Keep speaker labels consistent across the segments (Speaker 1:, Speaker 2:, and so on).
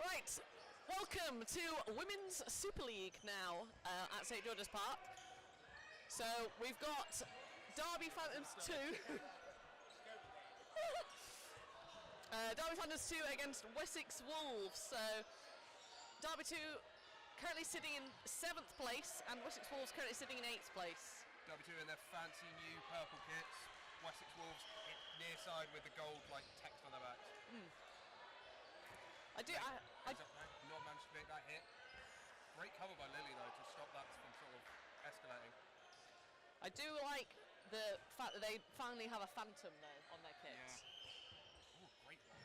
Speaker 1: Right, welcome to Women's Super League now at St George's Park. So we've got Derby Phantoms 2. Derby Phantoms 2 against Wessex Wolves. So Derby 2 currently sitting in 7th place and Wessex Wolves currently sitting in 8th place.
Speaker 2: Derby 2 in their fancy new purple kits. Wessex Wolves near side with the gold like text on their backs. Not managed to make that hit. Great cover by Lily though to stop that from sort of escalating.
Speaker 1: I do like the fact that they finally have a phantom though on their kits.
Speaker 2: Yeah. Ooh, great one.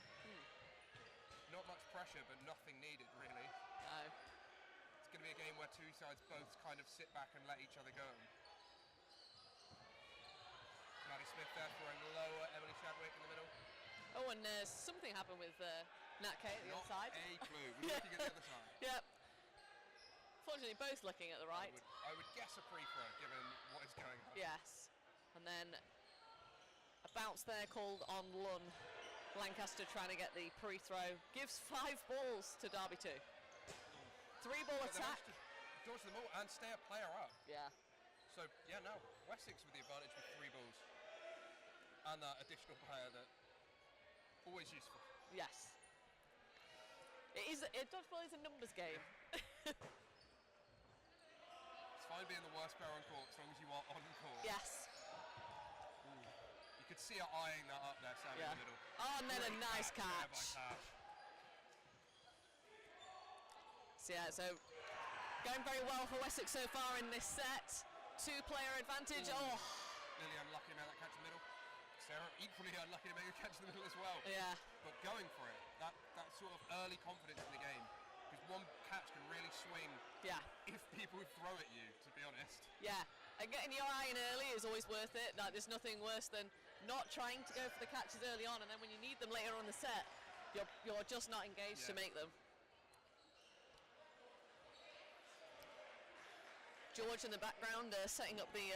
Speaker 2: Not much pressure, but nothing needed really.
Speaker 1: No.
Speaker 2: It's going to be a game where two sides both kind of sit back and let each other go. Maddie Smith there throwing lower, Emily Shadwick in the middle.
Speaker 1: Oh, and something happened with Nat Kay at the other side.
Speaker 2: Not a clue. We're looking at the other side.
Speaker 1: Yep. Fortunately, both looking at the right.
Speaker 2: I would guess a free throw, given what is going on.
Speaker 1: Yes. And then a bounce there called on Lunn. Lancaster trying to get the free throw. Gives 5 balls to Derby 2. 3-ball attack.
Speaker 2: Dodge them all and stay a player up.
Speaker 1: Yeah.
Speaker 2: So, yeah, no. Wessex with the advantage with 3 balls. And that additional player that always useful.
Speaker 1: Yes. Dodgeball is a numbers game.
Speaker 2: It's fine being the worst player on court as long as you are on court.
Speaker 1: Yes.
Speaker 2: Ooh. You could see her eyeing that up there, Sam, in the middle.
Speaker 1: Oh, and then
Speaker 2: Great
Speaker 1: a nice catch. So going very well for Wessex so far in this set. 2-player advantage.
Speaker 2: Ooh.
Speaker 1: Oh.
Speaker 2: Lily unlucky to make that catch in the middle. Sarah equally unlucky to make a catch in the middle as well.
Speaker 1: Yeah.
Speaker 2: But going for it, that sort of early confidence in the game. Because one catch can really swing if people throw at you, to be honest. Yeah,
Speaker 1: and getting your eye in early is always worth it. Like, there's nothing worse than not trying to go for the catches early on, and then when you need them later on in the set, you're just not engaged to make them. George in the background setting up the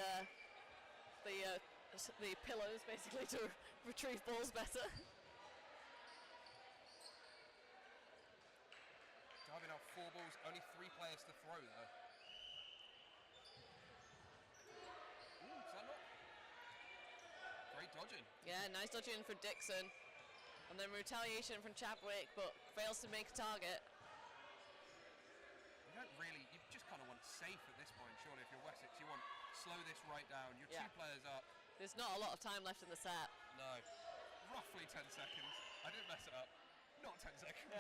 Speaker 1: pillows basically to retrieve balls better.
Speaker 2: Derby now 4 balls, only 3 players to throw though. Ooh, is that not? Great dodging. Yeah,
Speaker 1: nice dodging for Dixon. And then retaliation from Chadwick, but fails to make a target.
Speaker 2: You just kind of want safe at this point, surely, if you're Wessex. You want slow this right down, you're 2 players up.
Speaker 1: There's not a lot of time left in the set.
Speaker 2: No. Roughly 10 seconds. I didn't mess it up. Not 10 seconds.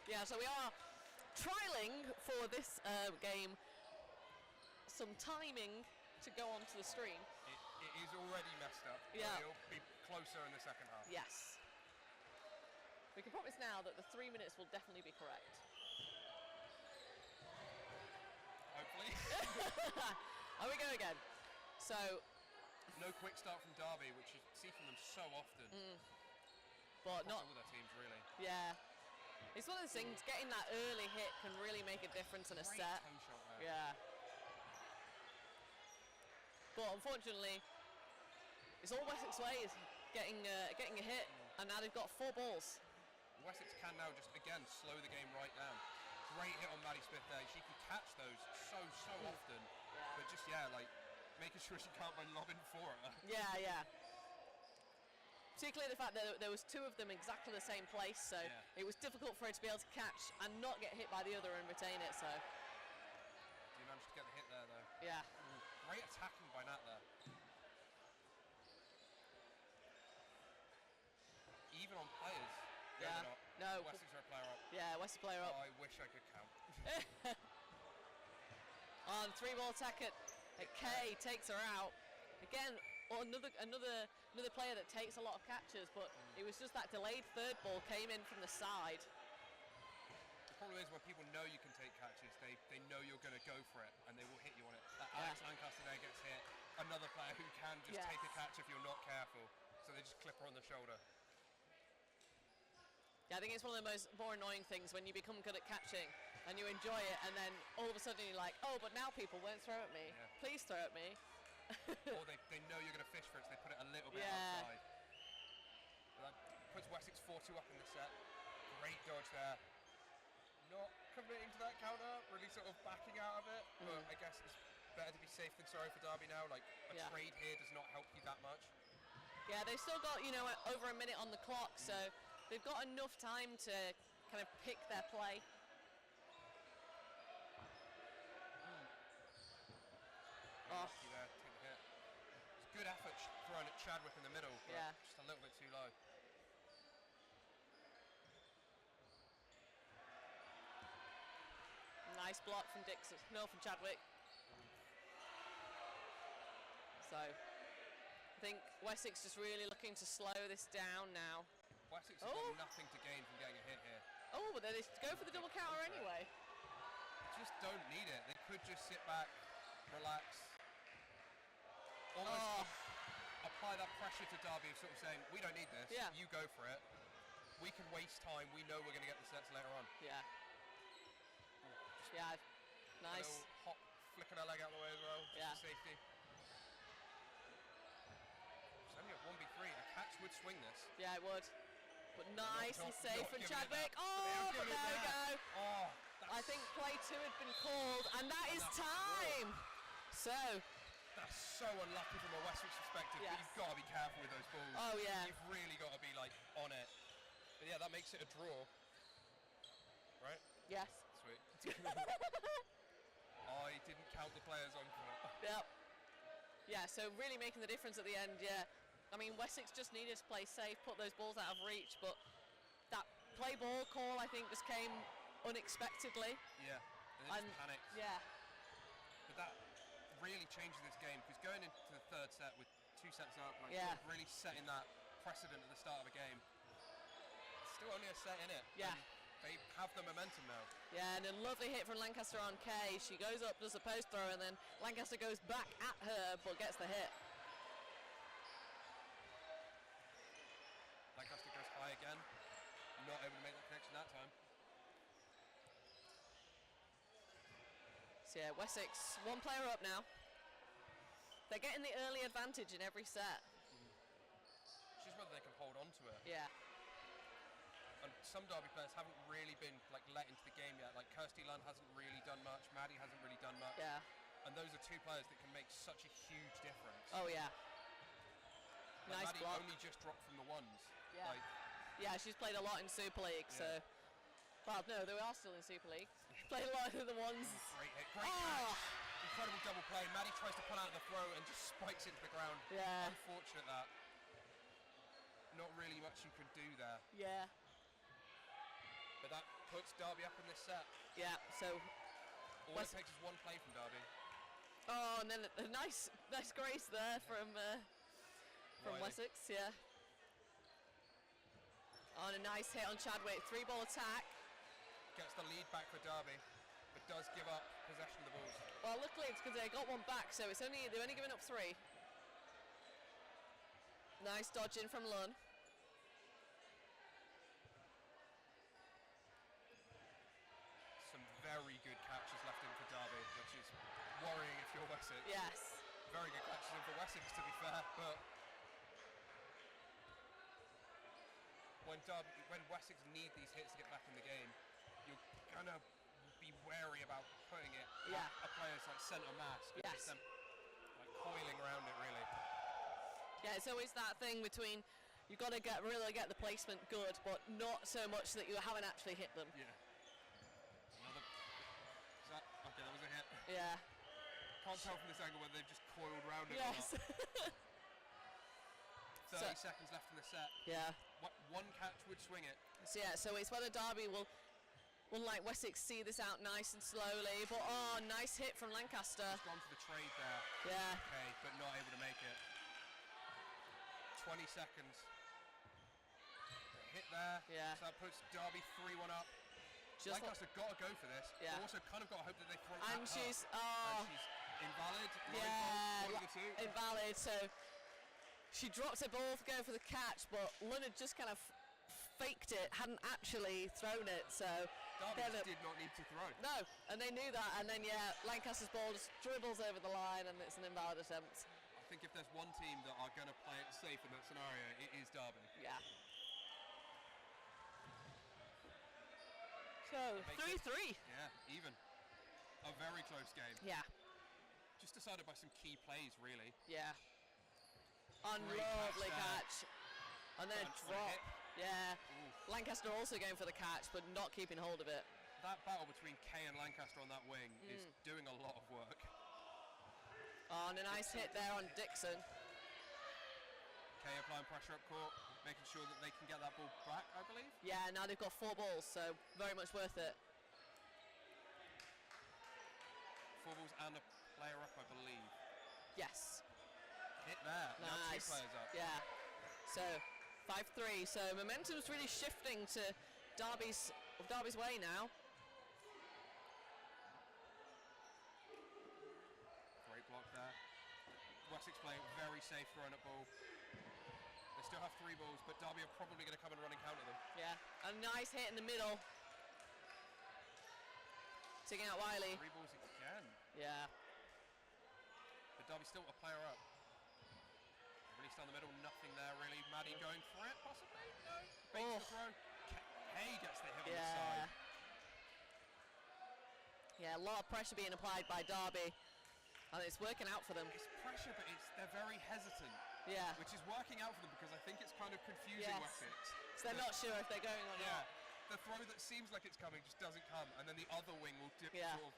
Speaker 1: Yeah, so we are trialling for this game some timing to go onto the stream.
Speaker 2: It is already messed up.
Speaker 1: Yeah.
Speaker 2: It'll be closer in the second half.
Speaker 1: Yes. We can promise now that the 3 minutes will definitely be correct.
Speaker 2: Hopefully.
Speaker 1: Here we go again. So.
Speaker 2: No quick start from Derby, which you see from them so often.
Speaker 1: But not
Speaker 2: all their teams, really.
Speaker 1: Yeah. It's one of those things, getting that early hit can really make a difference in a set.
Speaker 2: Toe shot there.
Speaker 1: Yeah. But unfortunately, it's all Wessex way is getting a hit, and now they've got 4 balls.
Speaker 2: Wessex can now just, again, slow the game right down. Great hit on Maddie Smith there. She can catch those so often. Yeah. But just, like, making sure she can't run lobbing for her.
Speaker 1: Yeah. Particularly the fact that there was 2 of them exactly the same place, so it was difficult for her to be able to catch and not get hit by the other and retain it, so.
Speaker 2: You managed to get the hit there, though.
Speaker 1: Yeah.
Speaker 2: Great attacking by Nat there. Even on players.
Speaker 1: Yeah. No.
Speaker 2: Wessex are a player up.
Speaker 1: Yeah, Wessex player up.
Speaker 2: Oh, I wish I could count.
Speaker 1: On 3-ball attack at Kay, takes her out. Again, another player that takes a lot of catches, but it was just that delayed 3rd ball came in from the side.
Speaker 2: The problem is when people know you can take catches, they know you're going to go for it, and they will hit you on it. Alex Lancaster there gets hit. Another player who can just take a catch if you're not careful. So they just clip her on the shoulder.
Speaker 1: Yeah, I think it's one of the more annoying things when you become good at catching and you enjoy it, and then all of a sudden you're like, oh, but now people won't throw at me. Yeah. Please throw at me.
Speaker 2: Or they know you're going to fish for it, so they put it a little bit outside. But that puts Wessex 4-2 up in the set. Great dodge there. Not committing to that counter, really sort of backing out of it. But I guess it's better to be safe than sorry for Derby now. Like, a trade here does not help you that much.
Speaker 1: Yeah, they've still got, you know, over a minute on the clock, so they've got enough time to kind of pick their play.
Speaker 2: Lucky there, take the hit. It's good effort thrown at Chadwick in the middle, but just a little bit too low.
Speaker 1: Nice block from Dixon, no, from Chadwick. So, I think Wessex just really looking to slow this down now.
Speaker 2: Wessex has got nothing to gain from getting a hit here.
Speaker 1: Oh, but they go for the double counter anyway.
Speaker 2: Just don't need it. They could just sit back, relax, almost apply that pressure to Derby of sort of saying, we don't need this, you go for it. We can waste time, we know we're going to get the sets later on.
Speaker 1: Yeah. Yeah, nice.
Speaker 2: A little hop, flicking her leg out of the way as well, just for safety. It's only at 1v3, a catch would swing this.
Speaker 1: Yeah, it would. But nice and safe from Chadwick. But there we go. I think play 2 had been called, and that is time. So.
Speaker 2: That's so unlucky from a Wessex perspective, but you've got to be careful with those balls.
Speaker 1: Oh, yeah.
Speaker 2: You've really got to be, like, on it. But yeah, that makes it a draw. Right?
Speaker 1: Yes.
Speaker 2: Sweet. I didn't count the players on court.
Speaker 1: Yep. Yeah, so really making the difference at the end, I mean, Wessex just needed to play safe, put those balls out of reach, but that play ball call, I think, just came unexpectedly.
Speaker 2: Yeah, and they just panicked.
Speaker 1: Yeah.
Speaker 2: But that really changes this game, because going into the third set with 2 sets up, like really setting that precedent at the start of a game, it's still only a set in it.
Speaker 1: Yeah.
Speaker 2: They have the momentum now.
Speaker 1: Yeah, and a lovely hit from Lancaster on Kay. She goes up, does a post throw, and then Lancaster goes back at her, but gets the hit.
Speaker 2: Lancaster goes high again. Not able to make that connection that time.
Speaker 1: So yeah, Wessex, 1 player up now. They're getting the early advantage in every set.
Speaker 2: It's just whether they can hold on to it.
Speaker 1: Yeah.
Speaker 2: And some Derby players haven't really been like let into the game yet. Like Kirsty Lunn hasn't really done much. Maddie hasn't really done much.
Speaker 1: Yeah.
Speaker 2: And those are 2 players that can make such a huge difference.
Speaker 1: Oh yeah.
Speaker 2: Like
Speaker 1: Nice
Speaker 2: Maddie
Speaker 1: block.
Speaker 2: only just dropped from the ones.
Speaker 1: Yeah.
Speaker 2: Like,
Speaker 1: yeah, she's played a lot in Super League, so. Well, no, they are still in Super League. Played a lot of the ones.
Speaker 2: Great hit, great catch. Incredible double play. Maddie tries to pull out of the throw and just spikes into the ground.
Speaker 1: Yeah.
Speaker 2: Unfortunate that. Not really much you could do there.
Speaker 1: Yeah.
Speaker 2: But that puts Derby up in this set.
Speaker 1: Yeah, so.
Speaker 2: All it takes is 1 play from Derby.
Speaker 1: Oh, and then a nice grace there from Wessex, yeah. On a nice hit on Chadwick, 3-ball attack.
Speaker 2: Gets the lead back for Derby, but does give up possession of the balls.
Speaker 1: Well, luckily it's because they got 1 back, so they've only given up 3. Nice dodging from Lunn.
Speaker 2: Some very good catches left in for Derby, which is worrying if you're Wessex.
Speaker 1: Yes.
Speaker 2: Very good catches in for Wessex, to be fair, but when Wessex need these hits to get back in the game, you're gonna be wary about putting it at a player's like centre mass.
Speaker 1: Yes.
Speaker 2: Them, like coiling around it really.
Speaker 1: Yeah, it's always that thing between you've got to really get the placement good, but not so much that you haven't actually hit them.
Speaker 2: Yeah. Okay, that was a hit.
Speaker 1: Yeah.
Speaker 2: Can't tell from this angle whether they've just coiled around it
Speaker 1: yes.
Speaker 2: or not. 30 seconds left in the set.
Speaker 1: Yeah.
Speaker 2: 1 catch would swing it.
Speaker 1: So yeah, so it's whether Derby will like Wessex see this out nice and slowly, but nice hit from Lancaster.
Speaker 2: Just gone for the trade there.
Speaker 1: Yeah.
Speaker 2: Okay, but not able to make it. 20 seconds. A hit there.
Speaker 1: Yeah.
Speaker 2: So that puts Derby 3-1 up. Lancaster got to go for this.
Speaker 1: Yeah.
Speaker 2: But also kind of got to hope that they throw
Speaker 1: and
Speaker 2: at
Speaker 1: she's
Speaker 2: her. And she's invalid. One of the 2.
Speaker 1: Invalid. So she dropped her ball to go for the catch, but Lunn had just kind of faked it, hadn't actually thrown it. So
Speaker 2: Derby did not need to throw.
Speaker 1: No, and they knew that. And then Lancaster's ball just dribbles over the line, and it's an invalid attempt.
Speaker 2: I think if there's one team that are going to play it safe in that scenario, it is Derby.
Speaker 1: Yeah. So 3-3.
Speaker 2: Yeah, even. A very close game.
Speaker 1: Yeah.
Speaker 2: Just decided by some key plays, really.
Speaker 1: Yeah.
Speaker 2: Great
Speaker 1: Unlovely
Speaker 2: catch
Speaker 1: catch. And then
Speaker 2: Bunch for
Speaker 1: drop.
Speaker 2: hit.
Speaker 1: Yeah.
Speaker 2: Ooh.
Speaker 1: Lancaster also going for the catch, but not keeping hold of it.
Speaker 2: That battle between Kay and Lancaster on that wing is doing a lot of work.
Speaker 1: Oh, and a nice hit there on Dixon.
Speaker 2: Kay applying pressure up court, making sure that they can get that ball back, I believe.
Speaker 1: Yeah, now they've got 4 balls, so very much worth it.
Speaker 2: 4 balls and a player up, I believe.
Speaker 1: Yes.
Speaker 2: Hit there. Now 2
Speaker 1: Nice.
Speaker 2: players up.
Speaker 1: Yeah. So 5-3. So momentum's really shifting to Derby's way now.
Speaker 2: Great block there. Wessex playing very safe throwing up ball. They still have 3 balls, but Derby are probably going to come and run and counter them.
Speaker 1: Yeah. A nice hit in the middle. Taking out Wiley.
Speaker 2: 3 balls again.
Speaker 1: Yeah.
Speaker 2: But Derby still a player up. Released down the middle, nothing there really. Maddie going for it, possibly? No. Bates the throw. Hay gets the hit on the side.
Speaker 1: Yeah, a lot of pressure being applied by Derby. And it's working out for them.
Speaker 2: It's pressure, but they're very hesitant.
Speaker 1: Yeah.
Speaker 2: Which is working out for them because I think it's kind of confusing Wessex.
Speaker 1: So they're not sure if they're going or not.
Speaker 2: The throw that seems like it's coming just doesn't come, and then the other wing will sort of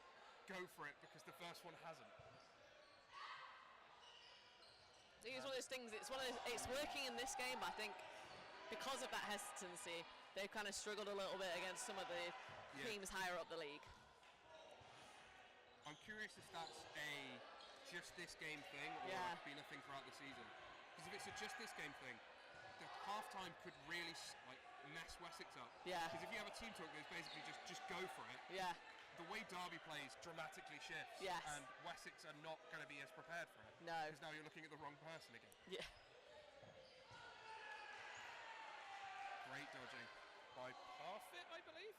Speaker 2: go for it because the first one hasn't.
Speaker 1: I think it's one of those things. It's working in this game, but I think because of that hesitancy, they've kind of struggled a little bit against some of the teams higher up the league.
Speaker 2: I'm curious if that's a just this game thing or it's been a thing throughout the season. Because if it's a just this game thing, the halftime could really mess Wessex up.
Speaker 1: Yeah.
Speaker 2: Because if you have a team talk that's basically just go for it.
Speaker 1: Yeah.
Speaker 2: The way Derby plays dramatically shifts.
Speaker 1: Yes.
Speaker 2: And Wessex are not going to be as prepared for it.
Speaker 1: No.
Speaker 2: Because now you're looking at the wrong person again.
Speaker 1: Yeah.
Speaker 2: Great dodging by Parfit, I believe.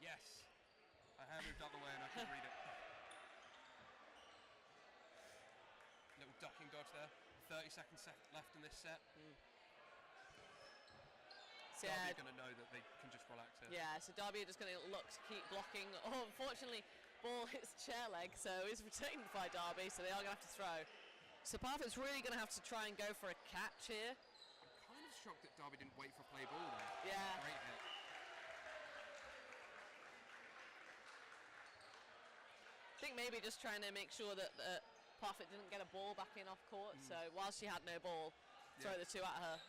Speaker 2: Yes. A hair moved out the way and I could read it. Little ducking dodge there. 30 seconds left in this set.
Speaker 1: So
Speaker 2: Derby are going to know that they can just relax here.
Speaker 1: Yeah, so Derby are just going to look to keep blocking. Oh, unfortunately, ball hits chair leg, so it's retained by Derby, so they are going to have to throw. So Parfit's really going to have to try and go for a catch here.
Speaker 2: I'm kind of shocked that Derby didn't wait for play ball there.
Speaker 1: Yeah.
Speaker 2: Great hit.
Speaker 1: I think maybe just trying to make sure that Parfit didn't get a ball back in off court, so whilst she had no ball, throw the 2 at her.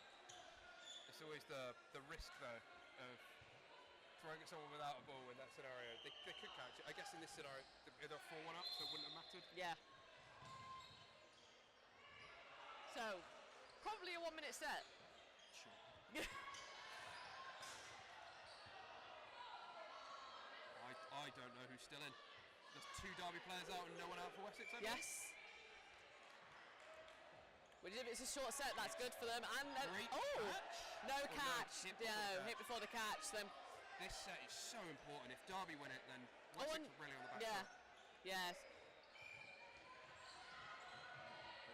Speaker 2: It's always the risk, though, of throwing at someone without a ball in that scenario. They could catch it. I guess in this scenario, they're 4-1 up, so it wouldn't have mattered.
Speaker 1: Yeah. So, probably a 1-minute set.
Speaker 2: Sure. I don't know who's still in. There's 2 Derby players out and no one out for Wessex, I believe.
Speaker 1: Yes. Which if it's a short set, that's good for them. And then, no catch. Hit before the catch. Then
Speaker 2: this set is so important. If Derby win it, then Wessex are really on the back foot.
Speaker 1: Yes.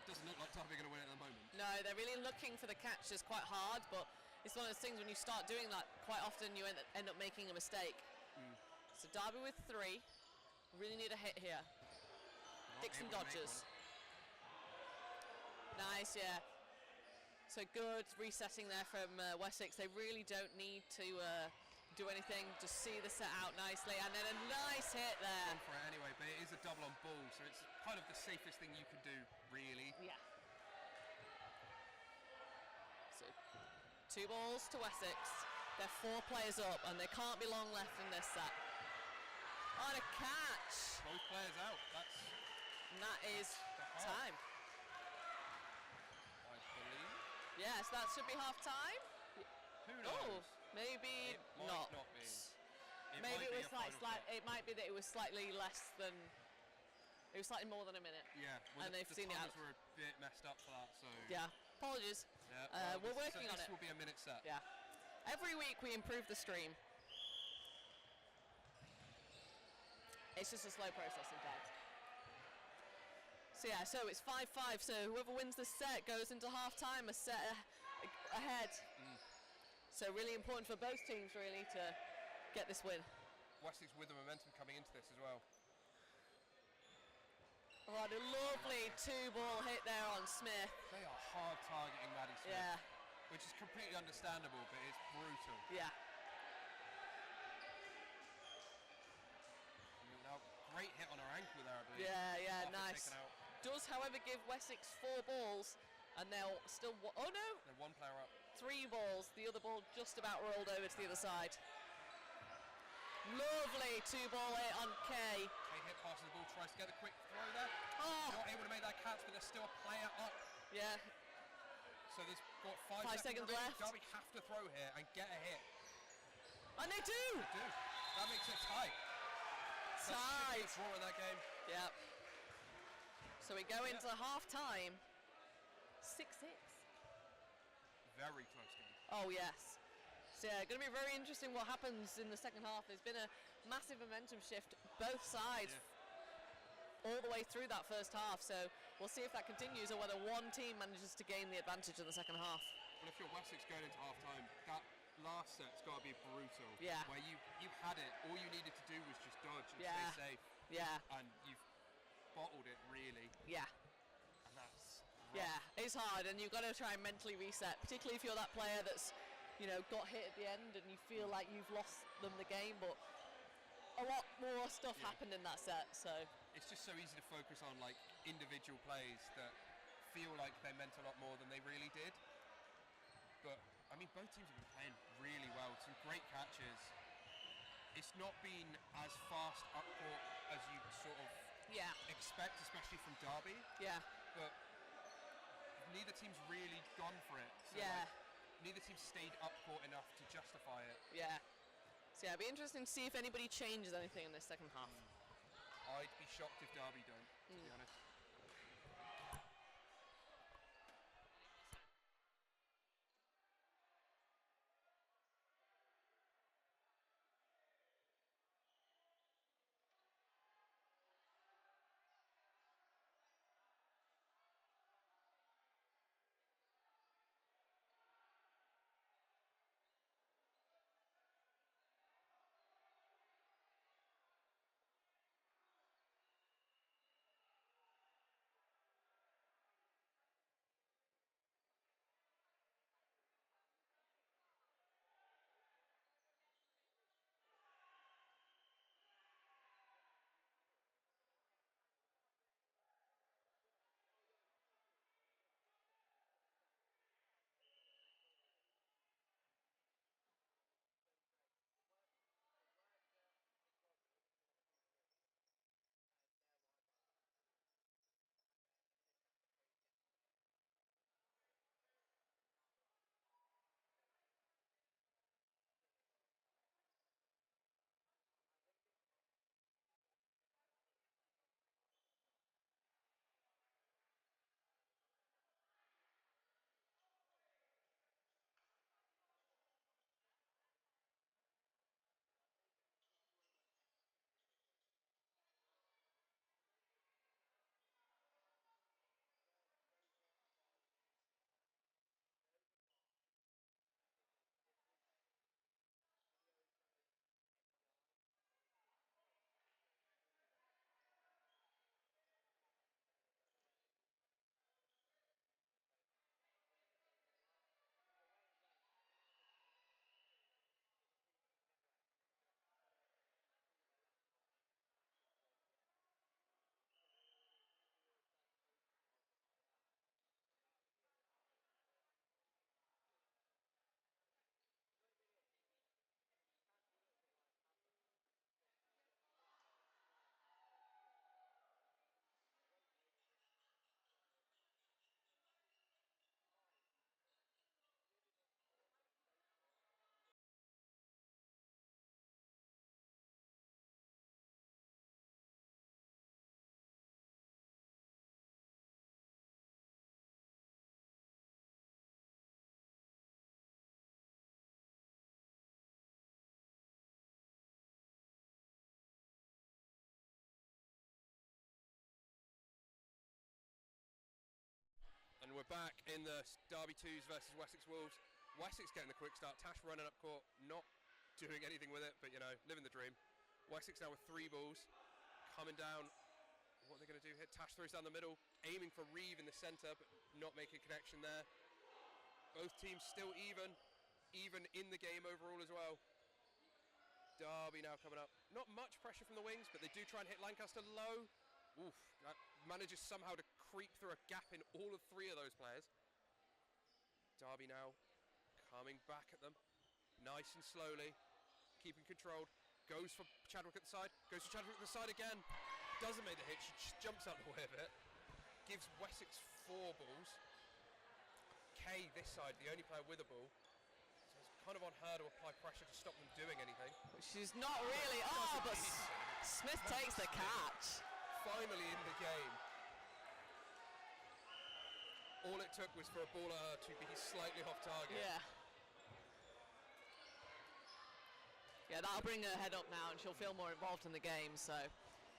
Speaker 2: It doesn't look like Derby are going to win it at the moment.
Speaker 1: No, they're really looking for the catches quite hard, but it's one of those things when you start doing that, quite often you end up making a mistake. So Derby with 3. Really need a hit here. Dixon dodges. Nice, yeah. So good resetting there from Wessex. They really don't need to do anything. Just see the set out nicely, and then a nice hit there.
Speaker 2: Gone for it anyway, but it is a double on ball, so it's kind of the safest thing you can do, really.
Speaker 1: Yeah. So 2 balls to Wessex. They're 4 players up, and there can't be long left in this set. On a catch.
Speaker 2: Both players out.
Speaker 1: And that is time.
Speaker 2: I believe.
Speaker 1: Yes, that should be half time.
Speaker 2: Who knows?
Speaker 1: Maybe
Speaker 2: It might
Speaker 1: not.
Speaker 2: be.
Speaker 1: Maybe it was
Speaker 2: might be a final
Speaker 1: it might be that it was slightly less than. It was slightly more than a minute.
Speaker 2: Yeah, well,
Speaker 1: and they've
Speaker 2: the
Speaker 1: seen it out.
Speaker 2: timers were a bit messed up for that, so.
Speaker 1: Yeah, apologies.
Speaker 2: Yeah,
Speaker 1: we're working on it.
Speaker 2: This will be a minute set.
Speaker 1: Yeah. Every week we improve the stream. It's just a slow process sometimes. So yeah, so it's 5-5. So whoever wins the set goes into half time a set ahead. So really important for both teams really to get this win.
Speaker 2: Wessex with the momentum coming into this as well.
Speaker 1: Oh, and a lovely 2-ball hit there on Smith.
Speaker 2: They are hard targeting Maddie Smith.
Speaker 1: Yeah.
Speaker 2: Which is completely understandable, but it's brutal.
Speaker 1: Yeah.
Speaker 2: Now, great hit on her ankle there, I believe.
Speaker 1: Yeah, nice. Does, however, give Wessex 4 balls, and they'll still... oh, no!
Speaker 2: They're 1 player up.
Speaker 1: 3 balls. The other ball just about rolled over to the other side. Lovely 2-ball hit on Kay.
Speaker 2: Kay hit passes the ball, tries to get a quick throw there.
Speaker 1: Oh!
Speaker 2: Not able to make that catch, but there's still a player up.
Speaker 1: Yeah.
Speaker 2: So there's got 5
Speaker 1: seconds left.
Speaker 2: Derby have to throw here and get a hit.
Speaker 1: And they do!
Speaker 2: They do. That makes it tight.
Speaker 1: Tight.
Speaker 2: Draw in that game.
Speaker 1: Yep. So we go into half-time. 6-6.
Speaker 2: Very close game.
Speaker 1: Oh, yes. So, yeah, going to be very interesting what happens in the second half. There's been a massive momentum shift both sides all the way through that first half. So we'll see if that continues or whether one team manages to gain the advantage in the second half.
Speaker 2: Well, if you're Wessex going into half-time, that last set's got to be brutal.
Speaker 1: Yeah.
Speaker 2: Where you had it, all you needed to do was just dodge and stay safe.
Speaker 1: Yeah.
Speaker 2: And you've bottled it, really.
Speaker 1: Yeah.
Speaker 2: And that's rough.
Speaker 1: Yeah, it's hard, and you've got to try and mentally reset, particularly if you're that player that's, you know, got hit at the end and you feel like you've lost them the game, but a lot more stuff happened in that set, so.
Speaker 2: It's just so easy to focus on, like, individual plays that feel like they meant a lot more than they really did. But, I mean, both teams have been playing really well. Some great catches. It's not been as fast up court as you'd sort of expect, especially from Derby.
Speaker 1: Yeah.
Speaker 2: But neither team's really gone for it. So
Speaker 1: Yeah.
Speaker 2: like, neither team stayed up court enough to justify it.
Speaker 1: Yeah. So yeah, it'll be interesting to see if anybody changes anything in this second half.
Speaker 2: I'd be shocked if Derby don't, to be honest. And we're back in the Derby 2s versus Wessex Wolves. Wessex getting the quick start. Tash running up court, not doing anything with it, but you know, living the dream. Wessex now with 3 balls, coming down. What are they going to do here? Tash throws down the middle, aiming for Reeve in the centre, but not making a connection there. Both teams still even in the game overall as well. Derby now coming up. Not much pressure from the wings, but they do try and hit Lancaster low. Oof, that manages somehow to creep through a gap in all of 3 of those players. Derby now coming back at them, nice and slowly, keeping controlled. Goes for Chadwick at the side, goes for Chadwick at the side again. Doesn't make the hit, she just jumps out the way of it. Gives Wessex 4 balls. Kay this side, the only player with a ball. So it's kind of on her to apply pressure to stop them doing anything.
Speaker 1: She's not really, but Smith takes the catch.
Speaker 2: Finally in the game. All it took was for a ball at her to be slightly off target.
Speaker 1: Yeah. Yeah, that'll bring her head up now and she'll feel more involved in the game, so.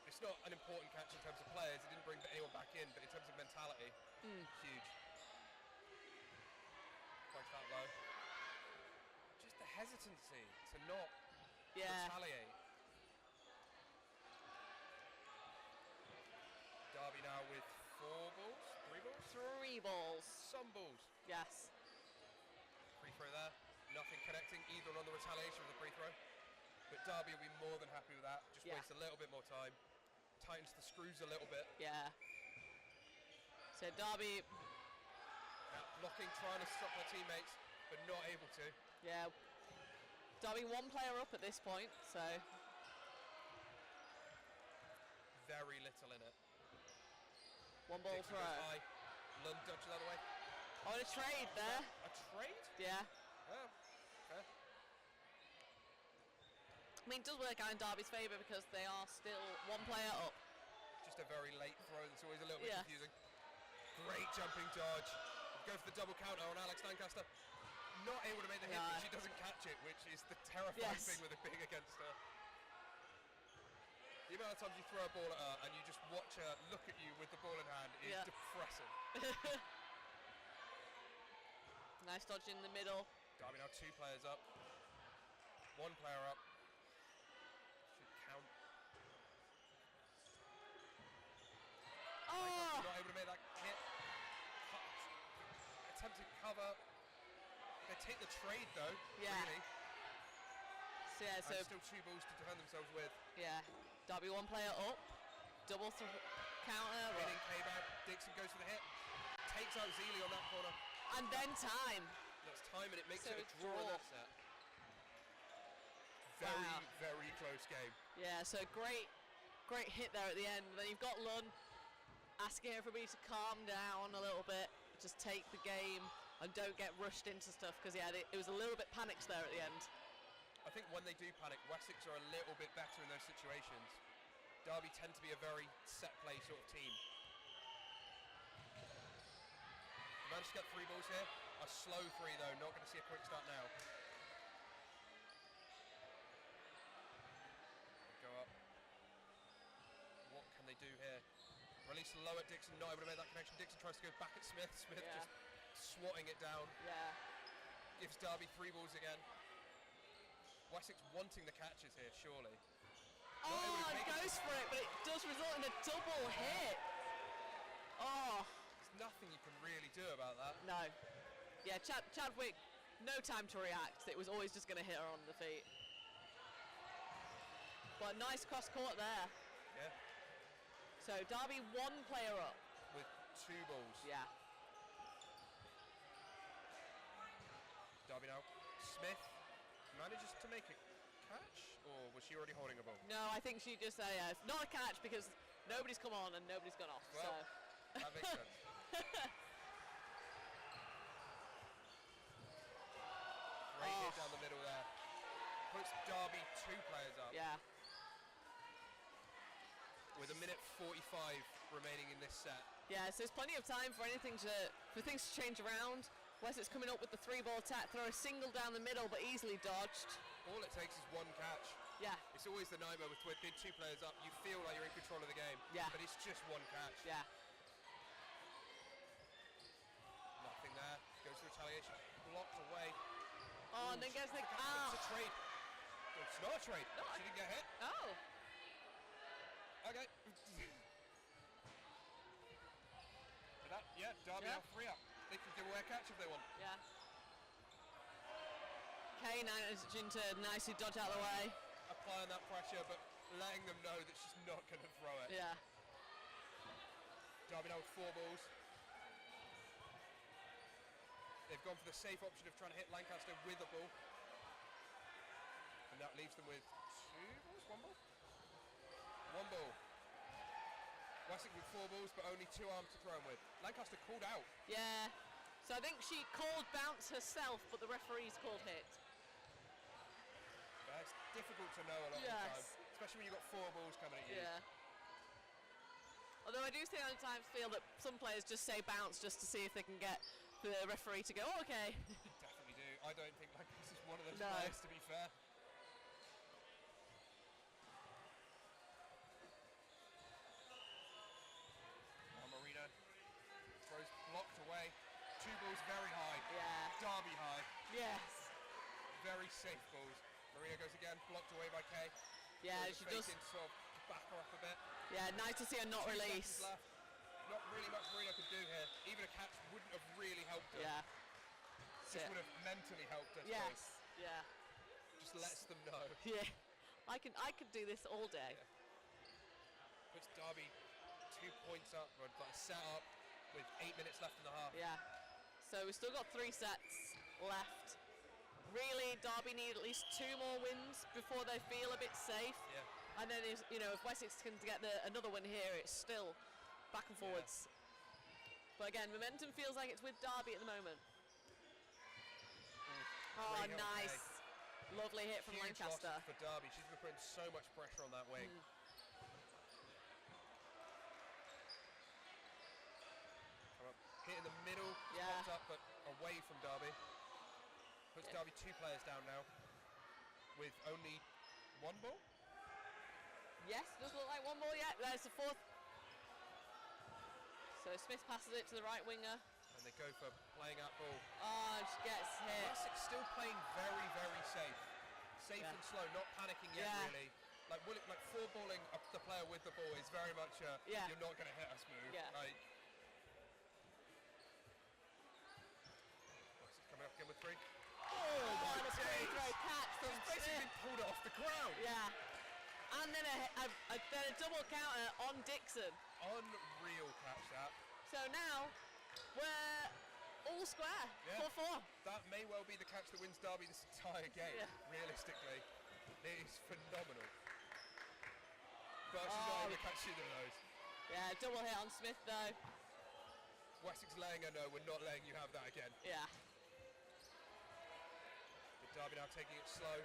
Speaker 2: It's not an important catch in terms of players, it didn't bring anyone back in, but in terms of mentality, huge. Points that low. Just the hesitancy to not retaliate. Derby now with 4 balls, 3 balls?
Speaker 1: 3 balls.
Speaker 2: Some balls.
Speaker 1: Yes.
Speaker 2: Free throw there, nothing connecting either on the retaliation of the free throw. But Derby will be more than happy with that, just waste a little bit more time. Tightens the screws a little bit.
Speaker 1: Yeah. So Derby...
Speaker 2: blocking, trying to stop their teammates, but not able to.
Speaker 1: Yeah. Derby 1 player up at this point, so...
Speaker 2: Very little in it.
Speaker 1: 1 ball
Speaker 2: Dixon
Speaker 1: throw.
Speaker 2: goes high. Lund dodges the other way.
Speaker 1: Oh, and a trade there.
Speaker 2: A trade?
Speaker 1: Yeah.
Speaker 2: Oh, okay.
Speaker 1: I mean, it does work out in Derby's favour because they are still 1 player up.
Speaker 2: Just a very late throw that's always a little bit confusing. Great jumping dodge. Go for the double counter on Alex Lancaster. Not able to make the hit, but she doesn't catch it, which is the terrifying thing with it being against her. The amount of times you throw a ball at her and you just watch her look at you with the ball in hand is depressing.
Speaker 1: Nice dodge in the middle.
Speaker 2: Derby now 2 players up. 1 player up. Should count.
Speaker 1: Oh!
Speaker 2: Not able to make that hit. Attempted cover. They take the trade though.
Speaker 1: Yeah.
Speaker 2: Really.
Speaker 1: So yeah, so
Speaker 2: and still 2 balls to defend themselves with.
Speaker 1: Yeah. Derby 1 player up. Double counter.
Speaker 2: Hitting K-back. Dixon goes for the hit. Takes out Zealy on that corner.
Speaker 1: And then time.
Speaker 2: That's time, and it makes it a draw in that set. Very, very close game.
Speaker 1: Yeah, so great hit there at the end. Then you've got Lund asking everybody to calm down a little bit, just take the game and don't get rushed into stuff, because it was a little bit panicked there at the end.
Speaker 2: I think when they do panic, Wessex are a little bit better in those situations. Derby tend to be a very set play sort of team. Managed to get 3 balls here. A slow 3 though, not going to see a quick start now. Go up. What can they do here? Release low at Dixon, not able to make that connection. Dixon tries to go back at Smith. Smith just swatting it down.
Speaker 1: Yeah.
Speaker 2: Gives Derby 3 balls again. Wessex wanting the catches here, surely.
Speaker 1: Oh, it goes for it, but it does result in a double hit. Oh.
Speaker 2: There's nothing you can really do about that.
Speaker 1: No. Yeah, Chadwick, no time to react. It was always just going to hit her on the feet. But nice cross court there.
Speaker 2: Yeah.
Speaker 1: So Derby 1 player up.
Speaker 2: With 2 balls.
Speaker 1: Yeah.
Speaker 2: Derby now. Smith manages to make a catch, or was she already holding a ball?
Speaker 1: No, I think she just not a catch because nobody's come on and nobody's gone off.
Speaker 2: Well,
Speaker 1: so.
Speaker 2: That makes sense. Great hit down the middle there. Puts Derby 2 players up.
Speaker 1: Yeah.
Speaker 2: With 1:45 remaining in this set.
Speaker 1: Yeah, so there's plenty of time for things to change around. Wessex coming up with the 3-ball attack, throw a single down the middle, but easily dodged.
Speaker 2: All it takes is 1 catch.
Speaker 1: Yeah.
Speaker 2: It's always the nightmare with being 2 players up. You feel like you're in control of the game.
Speaker 1: Yeah.
Speaker 2: But it's just 1 catch.
Speaker 1: Yeah.
Speaker 2: Nothing there. Goes to retaliation. Blocked away.
Speaker 1: Oh, and then gets the
Speaker 2: It's a trade. It's not a trade.
Speaker 1: No,
Speaker 2: She didn't get hit.
Speaker 1: Oh.
Speaker 2: Okay. But Derby now 3 up. They can give away a catch if they want.
Speaker 1: Yeah. Kay managing to nicely dodge out of the way.
Speaker 2: Applying that pressure, but letting them know that she's not going to throw it.
Speaker 1: Yeah.
Speaker 2: Derby now with 4 balls. They've gone for the safe option of trying to hit Lancaster with a ball. And that leaves them with 2 balls? 1 ball? 1 ball. Wessex with 4 balls, but only 2 arms to throw them with. Lancaster called out.
Speaker 1: Yeah. So I think she called bounce herself, but the referees called hit.
Speaker 2: It's difficult to know a lot of the time, especially when you've got 4 balls coming at you.
Speaker 1: Yeah. Although I do sometimes feel that some players just say bounce just to see if they can get the referee to go, oh, okay.
Speaker 2: Definitely do. I don't think Lancaster is one of those
Speaker 1: No.
Speaker 2: players, to be fair. Marino throws blocked away. 2 balls very high.
Speaker 1: Yeah.
Speaker 2: Derby high.
Speaker 1: Yes.
Speaker 2: Very safe balls. Marino goes again, blocked away by Kay.
Speaker 1: Yeah,
Speaker 2: Throws
Speaker 1: she
Speaker 2: a fake
Speaker 1: does.
Speaker 2: in to sort of back her up a bit.
Speaker 1: Yeah, nice to see her not
Speaker 2: 2
Speaker 1: release.
Speaker 2: seconds left. Not really much Marino could do here. Even a catch wouldn't have really helped her.
Speaker 1: Yeah.
Speaker 2: Just would have mentally helped her.
Speaker 1: Yes. Yeah.
Speaker 2: Just lets them know.
Speaker 1: Yeah. I could do this all day.
Speaker 2: Yeah. Puts Derby 2 points up, or like set up with 8 minutes left in the half.
Speaker 1: Yeah. So we've still got 3 sets left. Really, Derby need at least 2 more wins before they feel a bit safe.
Speaker 2: Yeah.
Speaker 1: And then, if Wessex can get another win here, it's still back and forwards. Yeah. But again, momentum feels like it's with Derby at the moment. Oh, nice. Lovely hit from
Speaker 2: Huge
Speaker 1: Lancaster.
Speaker 2: loss for Derby. She's been putting so much pressure on that wing. Hit in the middle, popped up, but away from Derby. Puts Derby 2 players down now, with only 1 ball.
Speaker 1: Yes, does look like 1 ball yet. There's the 4th. So Smith passes it to the right winger.
Speaker 2: And they go for playing out ball.
Speaker 1: Oh, she gets hit.
Speaker 2: Wessex still playing very, very safe. Safe and slow, not panicking yet really. Like 4-balling the player with the ball is very much you're not going to hit us move.
Speaker 1: Yeah.
Speaker 2: Like, Wessex coming up again with 3.
Speaker 1: Oh my free throw catch from
Speaker 2: She's basically
Speaker 1: Smith.
Speaker 2: been pulled off the ground.
Speaker 1: Yeah. And then a double counter on Dixon.
Speaker 2: Unreal catch that.
Speaker 1: So now we're all square. 4-4.
Speaker 2: That may well be the catch that wins Derby this entire game, realistically. It is phenomenal. But she's not able to catch either of those.
Speaker 1: Yeah, double hit on Smith though.
Speaker 2: Wessex letting her know we're not letting you have that again.
Speaker 1: Yeah.
Speaker 2: But Derby now taking it slow.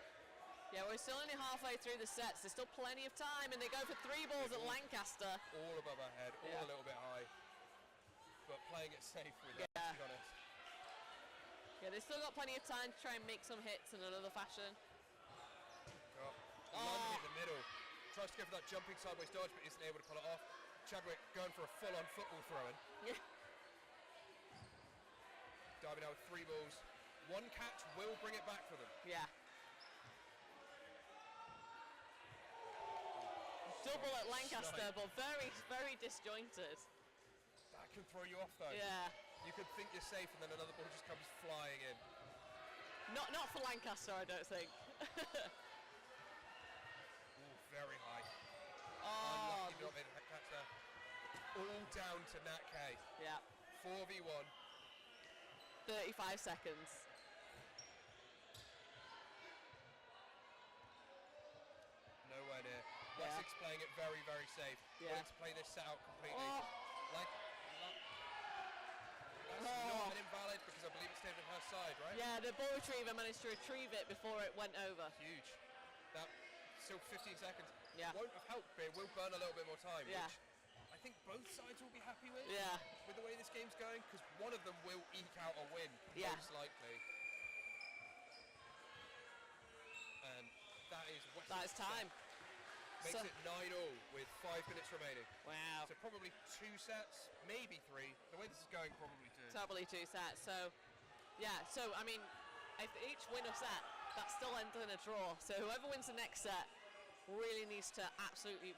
Speaker 1: Yeah, we're still only halfway through the sets. There's still plenty of time, and they go for 3 balls at Lancaster.
Speaker 2: All above her head, all a little bit high. But playing it safe with her, to be honest.
Speaker 1: Yeah, they've still got plenty of time to try and make some hits in another fashion.
Speaker 2: London in the middle. Tries to go for that jumping sideways dodge, but isn't able to pull it off. Chadwick going for a full-on football throw-in.
Speaker 1: Yeah.
Speaker 2: Derby now with 3 balls. 1 catch will bring it back for them.
Speaker 1: Yeah. Double at Lancaster, but very, very disjointed.
Speaker 2: That can throw you off though.
Speaker 1: Yeah.
Speaker 2: You could think you're safe and then another ball just comes flying in.
Speaker 1: Not for Lancaster, I don't think.
Speaker 2: Very high.
Speaker 1: Oh.
Speaker 2: Unlucky not made a catch there. All down to Nat K.
Speaker 1: Yeah.
Speaker 2: 4v1.
Speaker 1: 35 seconds.
Speaker 2: Nowhere near. Wessex playing it very, very safe. Wanting to play this set out completely. That's not an invalid because I believe it stayed on her side, right?
Speaker 1: Yeah, the ball retriever managed to retrieve it before it went over.
Speaker 2: Huge. That still 15 seconds.
Speaker 1: Yeah.
Speaker 2: Won't have helped, but it will burn a little bit more time.
Speaker 1: Yeah.
Speaker 2: Which I think both sides will be happy with.
Speaker 1: Yeah.
Speaker 2: With the way this game's going, because one of them will eke out a win, most likely. And that is Wessex.
Speaker 1: That is time.
Speaker 2: Makes it 9-all with 5 minutes remaining.
Speaker 1: Wow.
Speaker 2: So probably 2 sets, maybe 3. The way this is going, probably 2.
Speaker 1: Probably 2 sets. So, yeah. So I mean, if each winner set that still ends in a draw. So whoever wins the next set really needs to absolutely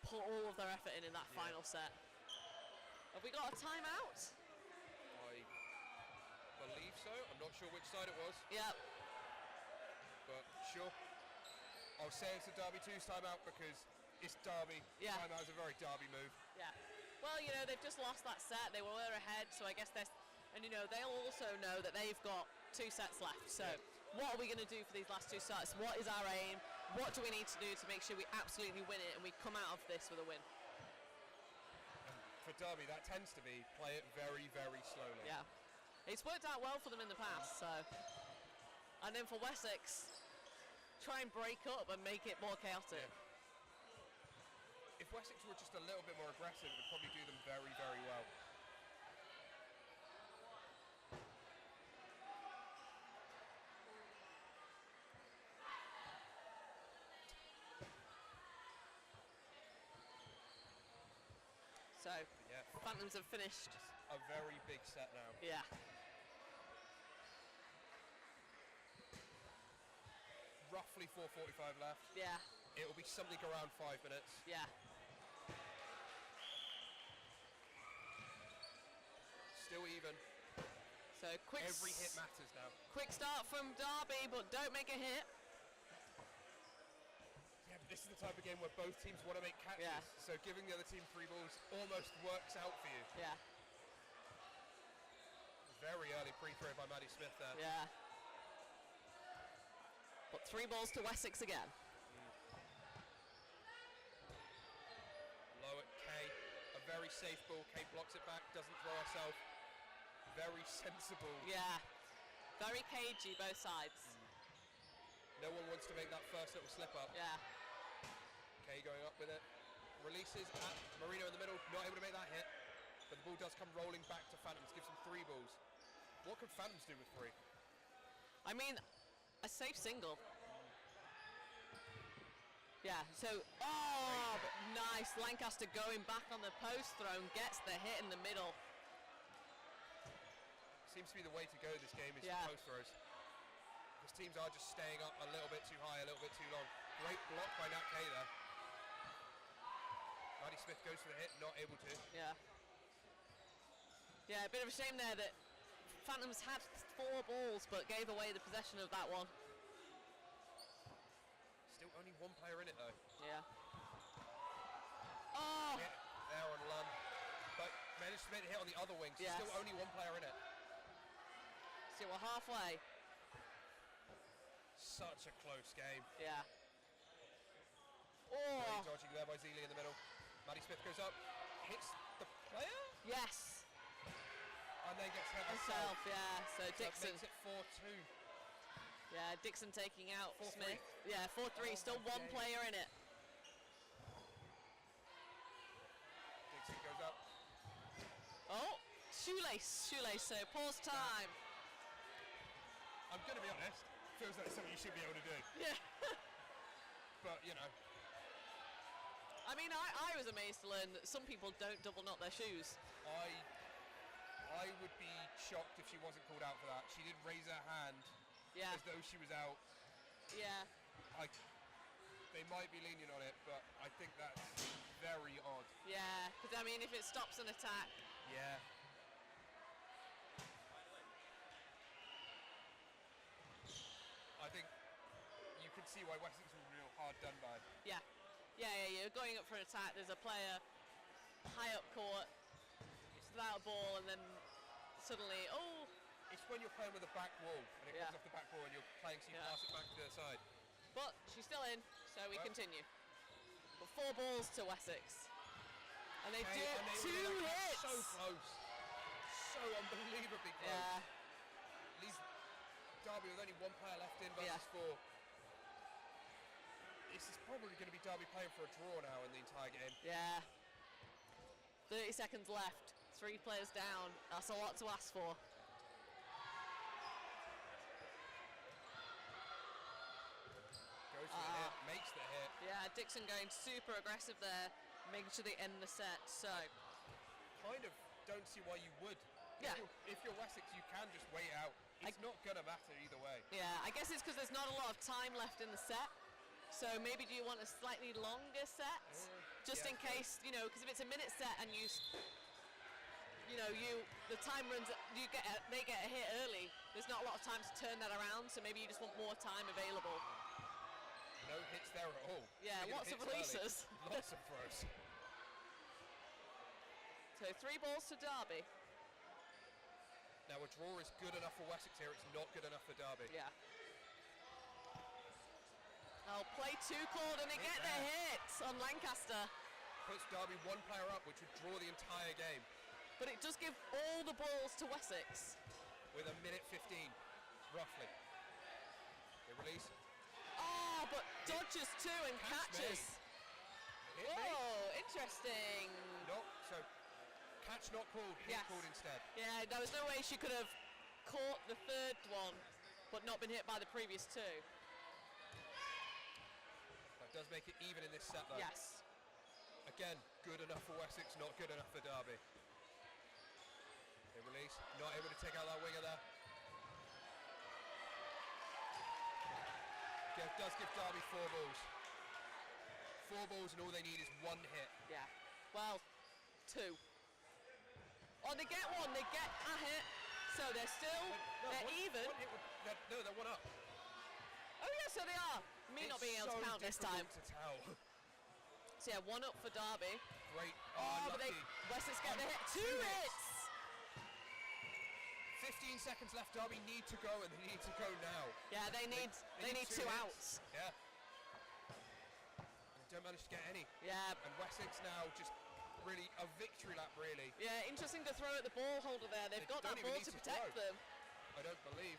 Speaker 1: put all of their effort in that final set. Have we got a timeout?
Speaker 2: I believe so. I'm not sure which side it was.
Speaker 1: Yep.
Speaker 2: But sure. I'll say it's a Derby 2's timeout because it's Derby.
Speaker 1: Yeah.
Speaker 2: Timeout is a very Derby move.
Speaker 1: Yeah. Well, you know, they've just lost that set. They were ahead, so I guess they're... And, you know, they'll also know that they've got 2 sets left. So what are we going to do for these last 2 sets? What is our aim? What do we need to do to make sure we absolutely win it and we come out of this with a win?
Speaker 2: For Derby, that tends to be play it very, very slowly.
Speaker 1: Yeah. It's worked out well for them in the past, so... And then for Wessex, try and break up and make it more chaotic.
Speaker 2: If Wessex were just a little bit more aggressive, it would probably do them very, very well.
Speaker 1: So, Phantoms have finished.
Speaker 2: A very big set now.
Speaker 1: Yeah.
Speaker 2: Roughly 4:45 left.
Speaker 1: Yeah.
Speaker 2: It will be something around 5 minutes.
Speaker 1: Yeah.
Speaker 2: Still even.
Speaker 1: So quick.
Speaker 2: Every hit matters now.
Speaker 1: Quick start from Derby, but don't make a hit.
Speaker 2: Yeah, but this is the type of game where both teams want to make catches.
Speaker 1: Yeah.
Speaker 2: So giving the other team 3 balls almost works out for you.
Speaker 1: Yeah.
Speaker 2: Very early pre-throw by Maddie Smith there.
Speaker 1: Yeah. But 3 balls to Wessex again.
Speaker 2: Low at Kay. A very safe ball. Kay blocks it back, doesn't throw herself. Very sensible.
Speaker 1: Yeah. Very cagey, both sides.
Speaker 2: No one wants to make that first little slip up.
Speaker 1: Yeah.
Speaker 2: Kay going up with it. Releases at Marino in the middle. Not able to make that hit. But the ball does come rolling back to Phantoms. Gives them 3 balls. What can Phantoms do with 3?
Speaker 1: I mean, a safe single. Yeah, so, but nice. Lancaster going back on the post throw and gets the hit in the middle.
Speaker 2: Seems to be the way to go this game is post throws. Because teams are just staying up a little bit too high, a little bit too long. Great block by Nat Kay there. Maddie Smith goes for the hit, not able to.
Speaker 1: Yeah. Yeah, a bit of a shame there that Phantoms had 4 balls but gave away the possession of that one.
Speaker 2: Still only 1 player in it though.
Speaker 1: Yeah. Oh!
Speaker 2: Hit there on Lund. But managed to make the hit on the other wing, so still only 1 player in it.
Speaker 1: So we're halfway.
Speaker 2: Such a close game.
Speaker 1: Yeah.
Speaker 2: Very dodging there by Zealy in the middle. Maddie Smith goes up, hits the player?
Speaker 1: Yes.
Speaker 2: And then gets hit
Speaker 1: herself, yeah. So Dixon.
Speaker 2: Makes it 4-2.
Speaker 1: Yeah, Dixon taking out
Speaker 2: 4-3.
Speaker 1: Smith. Yeah, 4-3, still 1 player in it.
Speaker 2: Dixon goes up.
Speaker 1: Oh, shoelace, so pause time.
Speaker 2: I'm going to be honest, feels like something you should be able to do.
Speaker 1: Yeah.
Speaker 2: But, you know.
Speaker 1: I mean, I was amazed to learn that some people don't double knot their shoes.
Speaker 2: I would be shocked if she wasn't called out for that. She did raise her hand as though she was out.
Speaker 1: Yeah.
Speaker 2: They might be lenient on it, but I think that's very odd.
Speaker 1: Yeah, because I mean, if it stops an attack.
Speaker 2: Yeah. I think you can see why Wessex was real hard done by.
Speaker 1: Yeah. Yeah, you're going up for an attack. There's a player high up court. It's without a ball, and then suddenly,
Speaker 2: It's when you're playing with a back wall, and it comes off the back wall, and you're playing, so you pass it back to the side.
Speaker 1: But she's still in, so we continue. But 4 balls to Wessex. And they do 2 hits!
Speaker 2: So close. So unbelievably close.
Speaker 1: Yeah.
Speaker 2: Leaves Derby with only 1 player left in versus 4. This is probably going to be Derby playing for a draw now in the entire game.
Speaker 1: Yeah. 30 seconds left. 3 players down. That's a lot to ask for.
Speaker 2: Goes for the hit, makes the hit.
Speaker 1: Yeah, Dixon going super aggressive there, making sure they end the set. So,
Speaker 2: kind of don't see why you would
Speaker 1: Yeah.
Speaker 2: If you're Wessex, you can just wait out. It's not going to matter either way.
Speaker 1: Yeah, I guess it's because there's not a lot of time left in the set. So maybe do you want a slightly longer set? Just in case, you know, because if it's a minute set and the time runs, they get a hit early. There's not a lot of time to turn that around, so maybe you just want more time available.
Speaker 2: No hits there at all.
Speaker 1: Yeah, lots of releases.
Speaker 2: Lots of throws.
Speaker 1: So 3 balls to Derby.
Speaker 2: Now a draw is good enough for Wessex here. It's not good enough for Derby.
Speaker 1: Yeah. Oh, play 2 called and they get the hits on Lancaster.
Speaker 2: Puts Derby 1 player up, which would draw the entire game.
Speaker 1: But it does give all the balls to Wessex.
Speaker 2: With a minute 15, roughly. They release.
Speaker 1: Oh, but dodges too and catches. Oh, interesting.
Speaker 2: No, so catch not called, hit called instead.
Speaker 1: Yeah, there was no way she could have caught the 3rd one, but not been hit by the previous 2.
Speaker 2: That does make it even in this set though.
Speaker 1: Yes.
Speaker 2: Again, good enough for Wessex, not good enough for Derby. They release, not able to take out that winger there. Does give Derby 4 balls. 4 balls and all they need is 1 hit.
Speaker 1: Yeah. Well, 2. Oh, they get 1. They get a hit. So they're still they're even.
Speaker 2: They're 1 up.
Speaker 1: Oh yeah, so they are. Not being able to count this time.
Speaker 2: To tell.
Speaker 1: So yeah, 1 up for Derby.
Speaker 2: Great.
Speaker 1: Oh, but Wessex get the hit. 2 hits.
Speaker 2: 15 seconds left. Derby need to go, and they need to go now.
Speaker 1: Yeah, they need 2 outs.
Speaker 2: Yeah. They don't manage to get any.
Speaker 1: Yeah.
Speaker 2: And Wessex now just really a victory lap, really.
Speaker 1: Yeah, interesting to throw at the ball holder there. They've got that ball to protect them.
Speaker 2: I don't believe.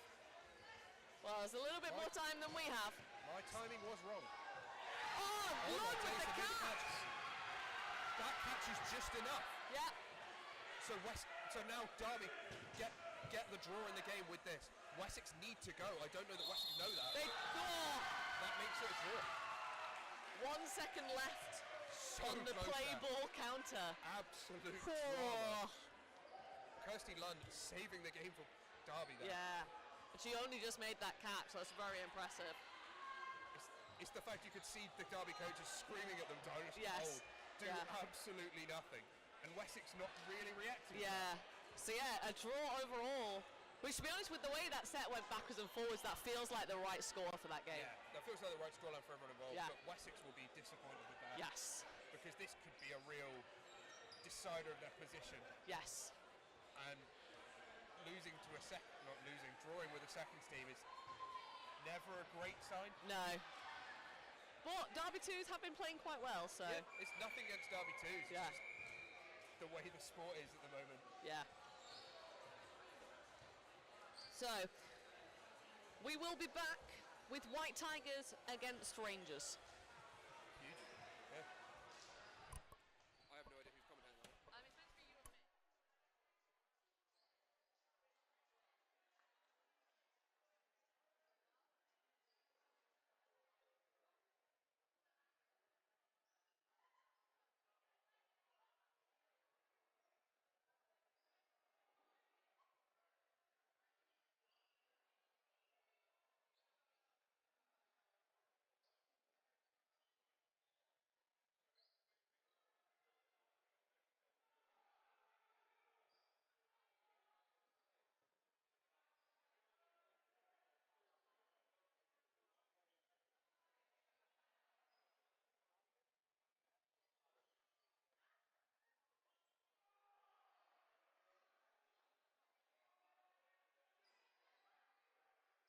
Speaker 1: Well, there's a little bit more time than we have.
Speaker 2: My timing was wrong.
Speaker 1: Oh, good with the catch.
Speaker 2: That catch is just enough.
Speaker 1: Yeah.
Speaker 2: So now Derby get the draw in the game with this. Wessex need to go. I don't know that Wessex know that. That makes it a draw.
Speaker 1: 1 second left on the play ball counter.
Speaker 2: Absolute drama. Kirsty Lund saving the game for Derby there.
Speaker 1: Yeah. But she only just made that catch, so that's very impressive.
Speaker 2: It's the fact you could see the Derby coaches screaming at them, don't do absolutely nothing. And Wessex not really reacting.
Speaker 1: Yeah. So yeah, a draw overall. Which, to be honest, with the way that set went backwards and forwards, that feels like the right score for that game.
Speaker 2: Yeah, that feels like the right scoreline for everyone involved.
Speaker 1: Yeah.
Speaker 2: But Wessex will be disappointed with that.
Speaker 1: Yes.
Speaker 2: Because this could be a real decider of their position.
Speaker 1: Yes.
Speaker 2: And drawing with a seconds team is never a great sign.
Speaker 1: No. But Derby 2s have been playing quite well, so.
Speaker 2: Yeah, it's nothing against Derby 2s. It's
Speaker 1: Yeah.
Speaker 2: just the way the sport is at the moment.
Speaker 1: Yeah. So, we will be back with White Tigers against Rangers.